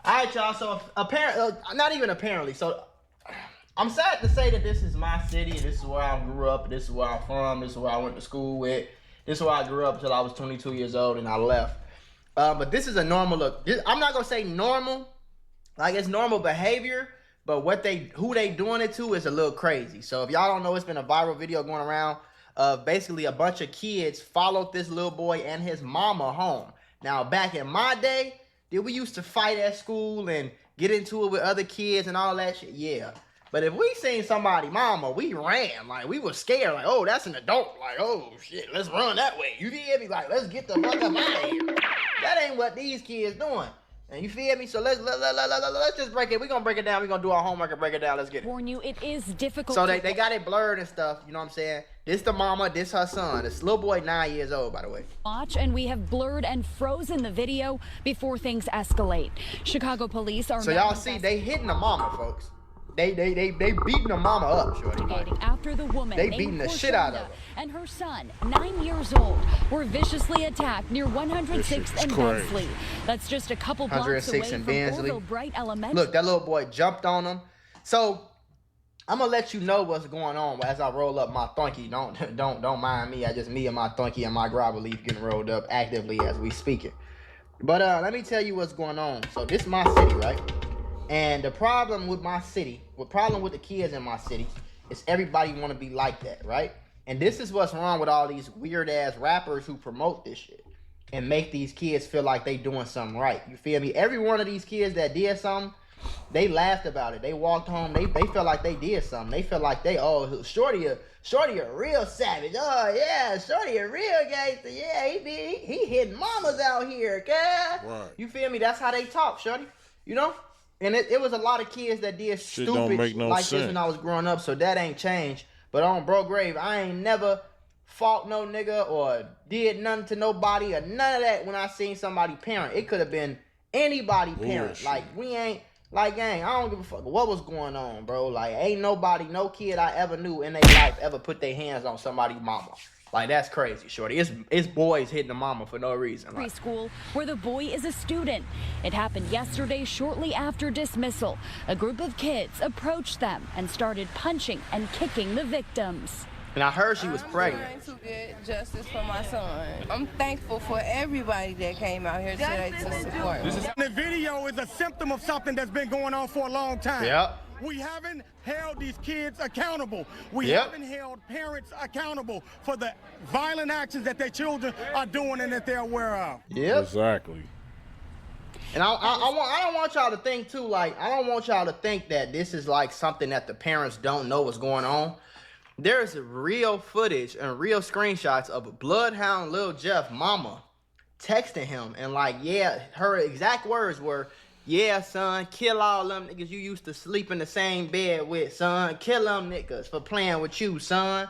All right, y'all. So apparently, not even apparently. So I'm sad to say that this is my city. This is where I grew up. This is where I'm from. This is where I went to school with. This is where I grew up until I was 22 years old and I left. But this is a normal look. I'm not gonna say normal, like it's normal behavior. But who they doing it to is a little crazy. So if y'all don't know, it's been a viral video going around of basically a bunch of kids followed this little boy and his mama home. Now back in my day, did we used to fight at school and get into it with other kids and all that shit? Yeah. But if we seen somebody mama, we ran. Like, we was scared. Like, oh, that's an adult. Like, oh, shit, let's run that way. You feel me? Like, let's get the fuck up out of here. That ain't what these kids doing. And you feel me? So let's just break it. We're going to break it down. We're going to do our homework and break it down. Let's get it. Warn you, it is difficult. So they got it blurred and stuff. You know what I'm saying? This the mama. This her son. This little boy, 9 years old, by the way. Watch, and we have blurred and frozen the video before things escalate. Chicago police are... So y'all see, they hitting the mama, folks. They beating the mama up, shorty. After the woman they beating the shit out of her. And her son, 9 years old, were viciously attacked near 106th and Bensley. That's just a couple blocks away from Orville Bright Elementary. Look, that little boy jumped on him. So I'm gonna let you know what's going on as I roll up my thunky. Don't mind me. I just me and my thunky and my grabber leaf getting rolled up actively as we speak it. But let me tell you what's going on. So this is my city, right? And the problem with my city, the problem with the kids in my city, is everybody want to be like that, right? And this is what's wrong with all these weird ass rappers who promote this shit and make these kids feel like they doing something right. You feel me? Every one of these kids that did something, they laughed about it. They walked home. They felt like they did something. They felt like they, oh, Shorty a real savage. Oh yeah, Shorty a real gangster. Yeah, he hitting mamas out here, okay? Right. You feel me? That's how they talk, Shorty. You know? And it was a lot of kids that did stupid like this when I was growing up, so that ain't changed. But on bro grave, I ain't never fought no nigga or did nothing to nobody or none of that when I seen somebody parent. It could have been anybody parent. Like, we ain't, like, gang, I don't give a fuck what was going on, bro. Like, ain't nobody, no kid I ever knew in their life ever put their hands on somebody's mama. Like, that's crazy, shorty. It's boys hitting the mama for no reason. Like, preschool, where the boy is a student. It happened yesterday shortly after dismissal. A group of kids approached them and started punching and kicking the victims. And I heard she was pregnant. I'm trying to get justice for my son. I'm thankful for everybody that came out here today to support me. The video is a symptom of something that's been going on for a long time. Yep. We haven't held these kids accountable. We haven't held parents accountable for the violent actions that their children are doing and that they're aware of. Yep. Exactly. And I don't want y'all to think too, like, I don't want y'all to think that this is like something that the parents don't know what's going on. There's real footage and real screenshots of Bloodhound Lil Jeff mama texting him and like, yeah, her exact words were, yeah, son, kill all them niggas you used to sleep in the same bed with, son. Kill them niggas for playing with you, son.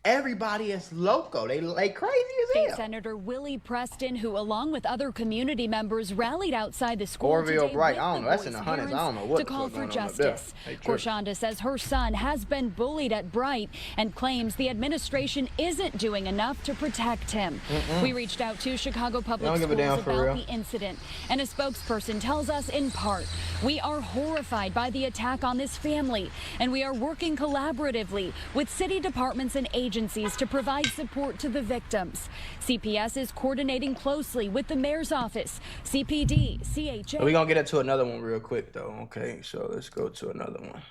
Everybody is loco. They crazy as hell. State Senator Willie Preston, who along with other community members rallied outside the school Orville today Bright, I don't know, that's in the hundreds. I don't know what to call for justice. Korshonda says her son has been bullied at Bright and claims the administration isn't doing enough to protect him. We reached out to Chicago Public Schools about the incident, and a spokesperson tells us in part, we are horrified by the attack on this family, and we are working collaboratively with city departments and agencies to provide support to the victims. CPS is coordinating closely with the mayor's office, CPD, CHA. We're going to get into another one real quick, though. Okay, so let's go to another one.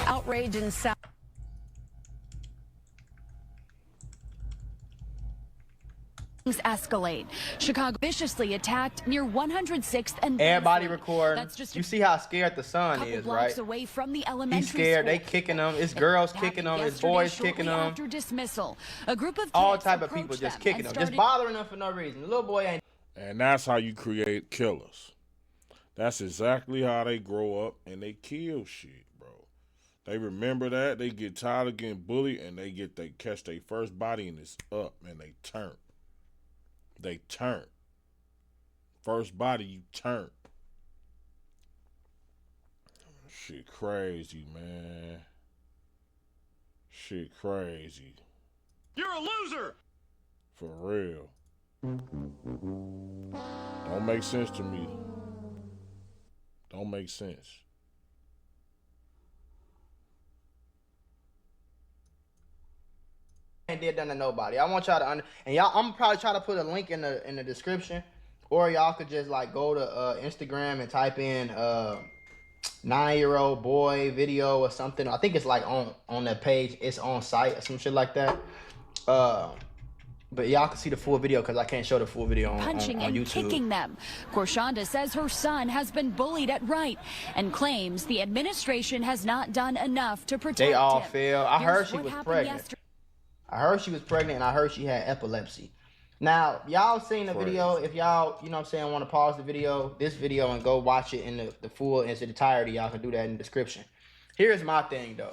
Outrage in South. Escalate. Chicago viciously attacked near 106th and everybody recording. You see how scared the son is, right? Away from the elementary He's scared. School. They kicking him. It's girls kicking him. It's boys kicking him. After dismissal, a group of all type of people just kicking him, just bothering them for no reason. The little boy ain't. And that's how you create killers. That's exactly how they grow up and they kill shit, bro. They remember that. They get tired of getting bullied and they catch their first body and it's up and they turn. They turn. first body you turned. Shit crazy, man. Shit crazy. You're a loser! For real. Don't make sense to me. Don't make sense. Ain't did nothing to nobody. I want y'all to and y'all, I'm probably try to put a link in the description, or y'all could just like go to Instagram and type in 9-year-old boy video or something. I think it's like on that page. It's on site or some shit like that. But y'all can see the full video because I can't show the full video on punching on and YouTube. kicking them. Korshonda says her son has been bullied at Wright and claims the administration has not done enough to protect him. They all fail. I heard she Here's was what happened pregnant. yesterday. I heard she was pregnant, and I heard she had epilepsy. Now, y'all seen the video. If y'all, you know what I'm saying, want to pause this video, and go watch it in the full, in its entirety, y'all can do that in the description. Here's my thing, though.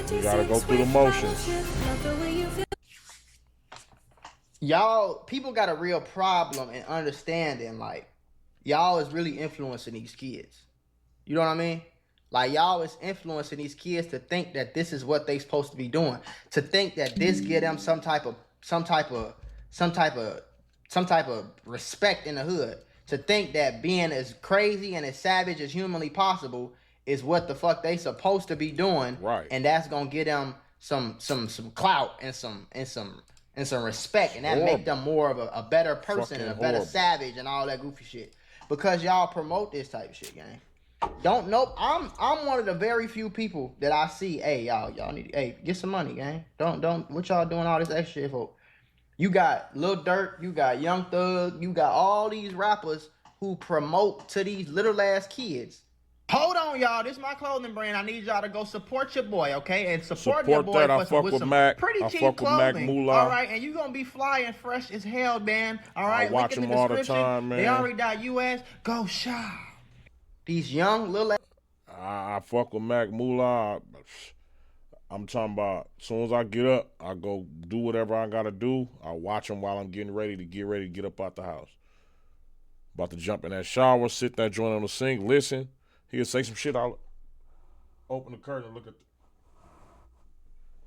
You gotta go through the motions. Y'all, people got a real problem in understanding, like, y'all is really influencing these kids. You know what I mean? Like, y'all is influencing these kids to think that this is what they supposed to be doing. To think that this give them some type of respect in the hood. To think that being as crazy and as savage as humanly possible is what the fuck they supposed to be doing. Right. And that's gonna give them some clout and some respect, and that make them more of a better person and a better savage and all that goofy shit. Because y'all promote this type of shit, gang. Don't know. I'm one of the very few people that I see. Hey, y'all need. Hey, get some money, gang. Don't. What y'all doing all this extra shit for? You got Lil Durk, you got Young Thug, you got all these rappers who promote to these little ass kids. Hold on, y'all. This is my clothing brand. I need y'all to go support your boy, okay? And support your boy that. with some pretty cheap clothing. All right, and you gonna be fly and fresh as hell, man. All right, I watch them all the time, man. They already got US. Go shop. These young little. I fuck with Mac Moolah. I'm talking about as soon as I get up, I go do whatever I gotta do. I watch him while I'm getting ready to get up out the house. About to jump in that shower, sit that joint on the sink, listen. He'll say some shit. I'll open the curtain and look at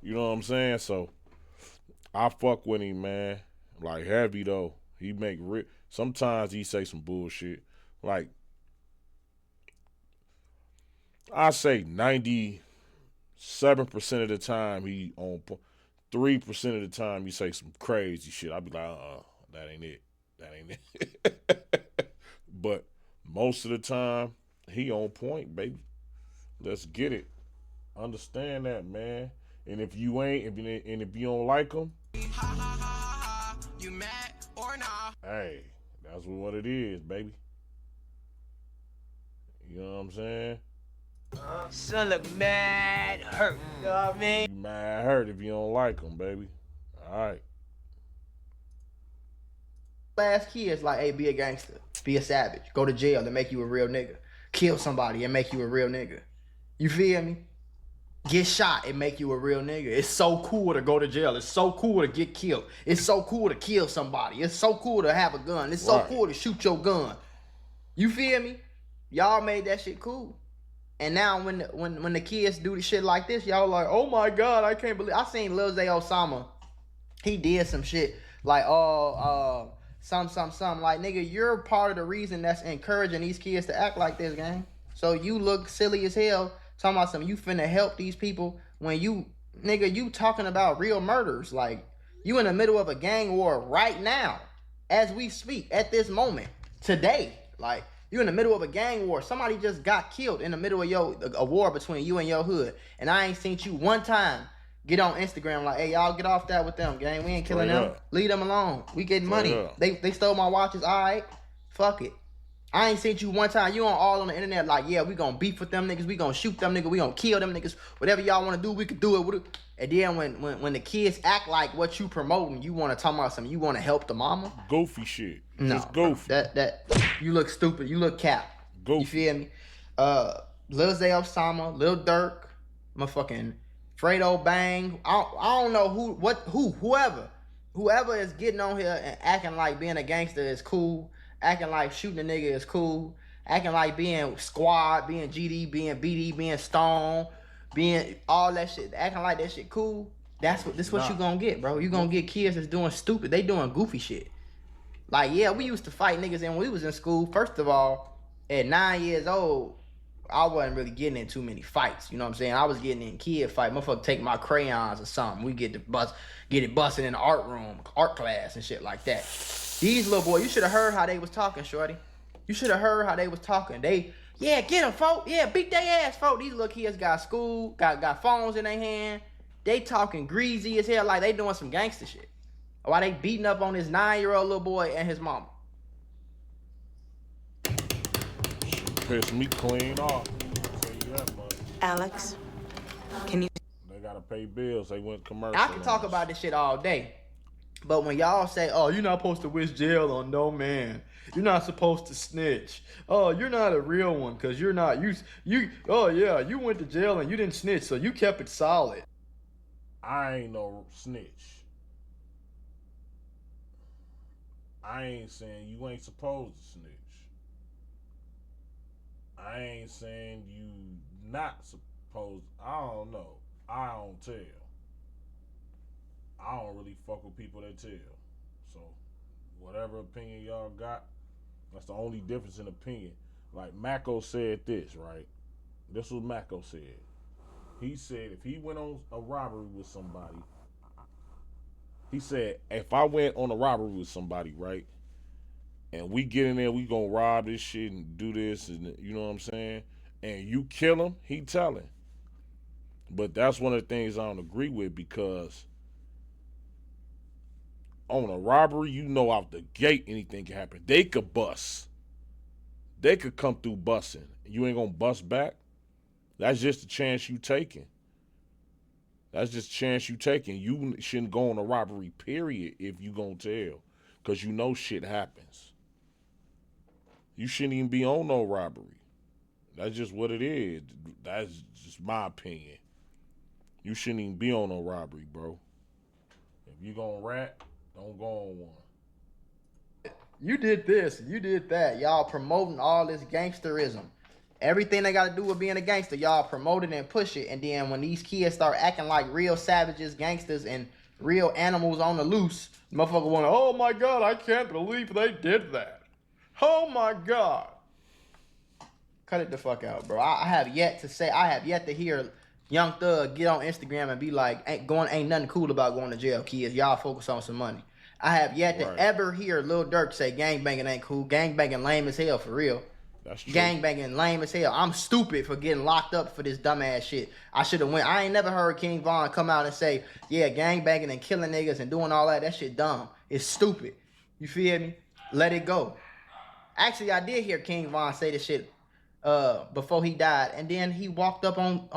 you know what I'm saying? So I fuck with him, man. Like heavy though. He make sometimes he say some bullshit. Like I say 97% of the time he on 3% of the time he say some crazy shit. I be like, that ain't it. That ain't it. But most of the time, he on point, baby. Let's get it. Understand that, man. And if you ain't, if you don't like him, you mad or nah? Hey, that's what it is, baby. You know what I'm saying? Son look mad hurt. You know what I mean? You mad hurt if you don't like him, baby. All right. Last kids like, hey, be a gangster, be a savage, go to jail to make you a real nigga, kill somebody and make you a real nigga. You feel me? Get shot and make you a real nigga. It's so cool to go to jail. It's so cool to get killed. It's so cool to kill somebody. It's so cool to have a gun. It's so cool to shoot your gun. You feel me? Y'all made that shit cool. And now when the kids do the shit like this, y'all like, oh my God, I can't believe. I seen Lil Zay Osama. He did some shit like, some. Like, nigga, you're part of the reason that's encouraging these kids to act like this, gang. So you look silly as hell talking about something. You finna help these people when you talking about real murders. Like, you in the middle of a gang war right now, as we speak, at this moment, today. Like, you in the middle of a gang war. Somebody just got killed in the middle of a war between you and your hood. And I ain't seen you one time get on Instagram like, hey, y'all get off that with them, gang. We ain't killing them. Leave them alone. We getting money. They stole my watches. All right. Fuck it. I ain't seen you one time. You all on the internet like, yeah, we gonna beef with them niggas. We gonna shoot them niggas. We gonna kill them niggas. Whatever y'all want to do, we could do it. And then when the kids act like what you promoting, you want to talk about something. You want to help the mama. Goofy shit. No, just goofy. That you look stupid. You look cap. Goofy. You feel me? Lil Zay Osama, Lil Durk, motherfucking Fredo Bang. I don't know whoever is getting on here and acting like being a gangster is cool, acting like shooting a nigga is cool, acting like being squad, being GD, being BD, being Stone, being all that shit, acting like that shit cool. This what you gonna get, bro. You gonna get kids that's doing stupid. They doing goofy shit. Like, yeah, we used to fight niggas and when we was in school. First of all, at 9 years old, I wasn't really getting in too many fights. You know what I'm saying? I was getting in kid fight. Motherfucker take my crayons or something. We get it busted in the art room, art class and shit like that. These little boys, you should have heard how they was talking, shorty. You should have heard how they was talking. Yeah, get them, folk. Yeah, beat their ass, folk. These little kids got school, got phones in their hand. They talking greasy as hell like they doing some gangster shit. While they beating up on this 9-year-old little boy and his mama. Piss me clean off. Alex, can you? They gotta pay bills. They went commercial. I can talk about this shit all day, but when y'all say, "Oh, you're not supposed to wish jail on no man. You're not supposed to snitch. Oh, you're not a real one because you're not you. Oh yeah, you went to jail and you didn't snitch, so you kept it solid." I ain't no snitch. I ain't saying you ain't supposed to snitch. I ain't saying you not supposed. I don't know. I don't tell. I don't really fuck with people that tell. So, whatever opinion y'all got, that's the only difference in opinion. Like Mako said this, right? This was Mako said. He said if he went on a robbery with somebody, he said if I went on a robbery with somebody, right? And we get in there, we gonna rob this shit and do this, and you know what I'm saying? And you kill him, he telling. But that's one of the things I don't agree with because on a robbery, you know out the gate anything can happen. They could bust. They could come through busting. You ain't gonna bust back. That's just a chance you taking. That's just a chance you taking. You shouldn't go on a robbery, period, if you gonna tell. Because you know shit happens. You shouldn't even be on no robbery. That's just what it is. That's just my opinion. You shouldn't even be on no robbery, bro. If you gonna rat, don't go on one. You did this, you did that. Y'all promoting all this gangsterism. Everything they got to do with being a gangster, y'all promote it and push it. And then when these kids start acting like real savages, gangsters, and real animals on the loose, motherfucker want to, oh my God, I can't believe they did that. Oh my God. Cut it the fuck out, bro. I have yet to hear Young Thug get on Instagram and be like, ain't nothing cool about going to jail, kids. Y'all focus on some money. I have yet to ever hear Lil Durk say gangbanging ain't cool. Gangbanging lame as hell, for real. That's true. Gangbanging lame as hell. I'm stupid for getting locked up for this dumbass shit. I should have went. I ain't never heard King Von come out and say, yeah, gangbanging and killing niggas and doing all that. That shit dumb. It's stupid. You feel me? Let it go. Actually, I did hear King Von say this shit before he died, and then he walked up on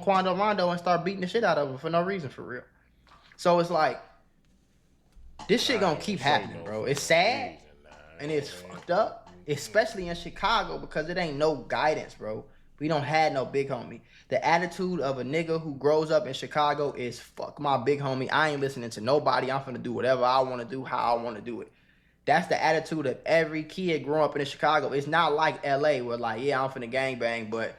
Quando Rondo and started beating the shit out of him for no reason, for real. So it's like, this shit gonna keep happening, bro. It's sad and it's fucked up. Especially in Chicago because it ain't no guidance, bro. We don't have no big homie. The attitude of a nigga who grows up in Chicago is fuck my big homie. I ain't listening to nobody. I'm finna do whatever I want to do, how I want to do it. That's the attitude of every kid growing up in Chicago. It's not like LA where like, yeah, I'm finna gangbang, but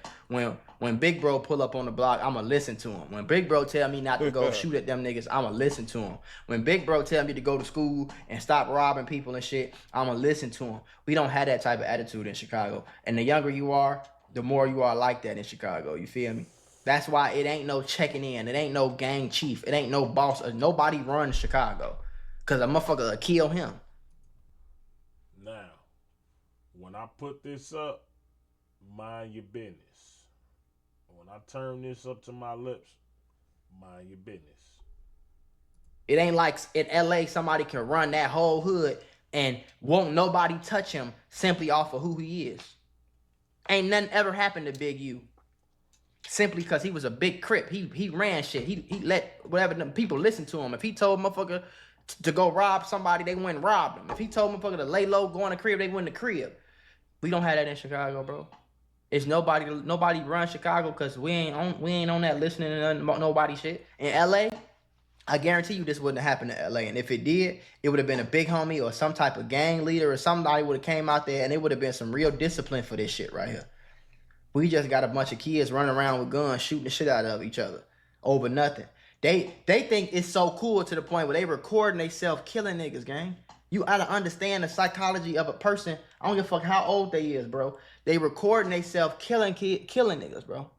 when Big Bro pull up on the block, I'ma listen to him. When Big Bro tell me not to go shoot at them niggas, I'ma listen to him. When Big Bro tell me to go to school and stop robbing people and shit, I'ma listen to him. We don't have that type of attitude in Chicago. And the younger you are, the more you are like that in Chicago. You feel me? That's why it ain't no checking in. It ain't no gang chief. It ain't no boss. Nobody runs Chicago. Because a motherfucker will kill him. Now, when I put this up, mind your business. When I turn this up to my lips, mind your business. It ain't like in LA somebody can run that whole hood and won't nobody touch him simply off of who he is. Ain't nothing ever happened to Big U. Simply because he was a big crip. He ran shit. He let whatever them people listen to him. If he told motherfucker to go rob somebody, they went and robbed him. If he told motherfucker to lay low, go in the crib, they went in the crib. We don't have that in Chicago, bro. It's nobody run Chicago because we ain't on that listening to nothing about nobody shit. In LA, I guarantee you this wouldn't have happened in LA. And if it did, it would have been a big homie or some type of gang leader or somebody would have came out there and it would have been some real discipline for this shit right here. We just got a bunch of kids running around with guns shooting the shit out of each other over nothing. They think it's so cool to the point where they recording themselves killing niggas, gang. You gotta understand the psychology of a person. I don't give a fuck how old they is, bro. They recording themselves killing niggas, bro.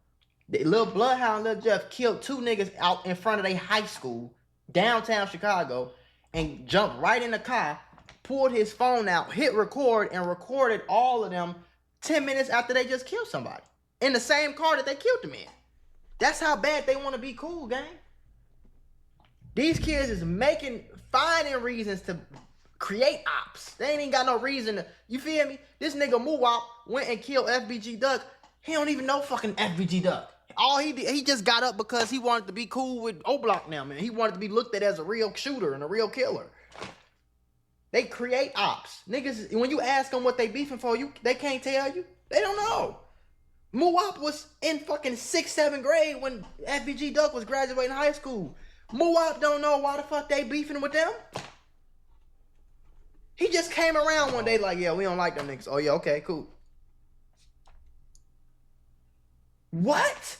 The little Bloodhound, Lil Jeff killed 2 niggas out in front of their high school, downtown Chicago, and jumped right in the car, pulled his phone out, hit record, and recorded all of them 10 minutes after they just killed somebody. In the same car that they killed them in. That's how bad they want to be cool, gang. These kids is finding reasons to create ops. They ain't even got no reason to, you feel me? This nigga Muwop went and killed FBG Duck. He don't even know fucking FBG Duck. All he did, he just got up because he wanted to be cool with O-Block now, man. He wanted to be looked at as a real shooter and a real killer. They create ops. Niggas, when you ask them what they beefing for, they can't tell you. They don't know. Muwop was in fucking 6th, 7th grade when FBG Duck was graduating high school. Muwop don't know why the fuck they beefing with them. He just came around one day like, yeah, we don't like them niggas. Oh yeah, okay, cool. What?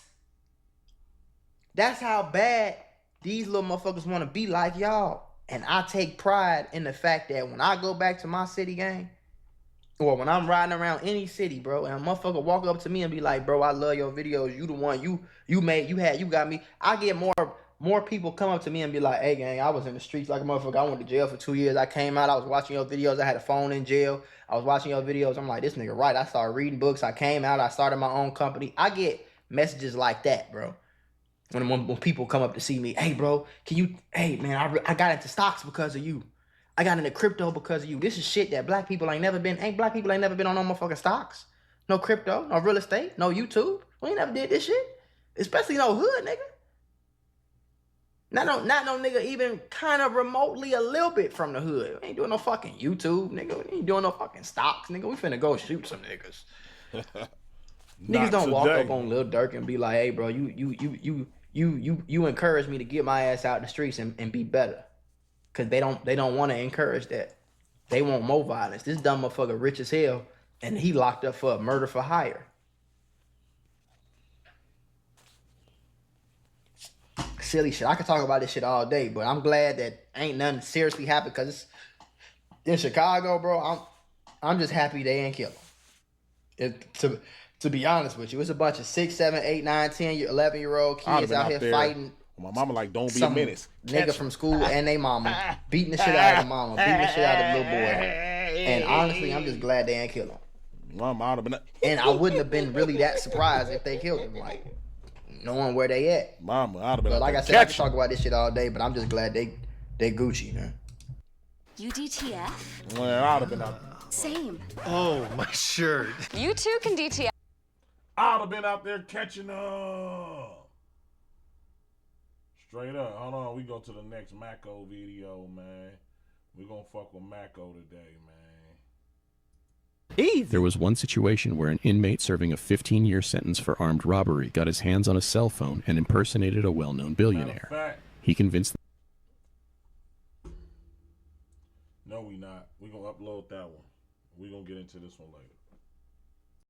That's how bad these little motherfuckers want to be like y'all. And I take pride in the fact that when I go back to my city, gang, or when I'm riding around any city, bro, and a motherfucker walk up to me and be like, bro, I love your videos. You the one, you got me. I get more people come up to me and be like, hey, gang, I was in the streets like a motherfucker. I went to jail for 2 years. I came out. I was watching your videos. I had a phone in jail. I was watching your videos. I'm like, this nigga right. I started reading books. I came out. I started my own company. I get messages like that, bro. When people come up to see me, hey, bro, hey, man, I got into stocks because of you. I got into crypto because of you. This is shit that black people ain't never been on no motherfucking stocks. No crypto, no real estate, no YouTube. We ain't never did this shit. Especially no hood, nigga. Not no nigga even kind of remotely a little bit from the hood. We ain't doing no fucking YouTube, nigga. We ain't doing no fucking stocks, nigga. We finna go shoot some niggas. Niggas don't walk up on Lil Durk and be like, hey, bro, you encourage me to get my ass out in the streets and be better. Cause they don't want to encourage that. They want more violence. This dumb motherfucker rich as hell and he locked up for murder for hire. Silly shit. I could talk about this shit all day, but I'm glad that ain't nothing seriously happened because it's in Chicago, bro. I'm just happy they ain't kill him. To be honest with you, it's a bunch of 6, 7, 8, 9, 10, 11-year-old kids out here fighting. My mama like, don't be a menace. Nigga from school and they mama beating the shit out of the mama, beating the shit out of the little boy. And honestly, I'm just glad they ain't killed him. Mama ought to been. And I wouldn't have been really that surprised if they killed him, like knowing where they at. Mama ought to been. But like I said, I can talk about this shit all day, but I'm just glad they Gucci, man. UDTF? Well, I'd have been out. Same. Oh, my shirt. You too can DTF. I'd have been out there catching up. Straight up. Hold on, we go to the next Mako video, man. We gonna fuck with Mako today, man. Easy. There was one situation where an inmate serving a 15-year sentence for armed robbery got his hands on a cell phone and impersonated a well-known billionaire. He convinced... No, we not. We gonna upload that one. We gonna get into this one later.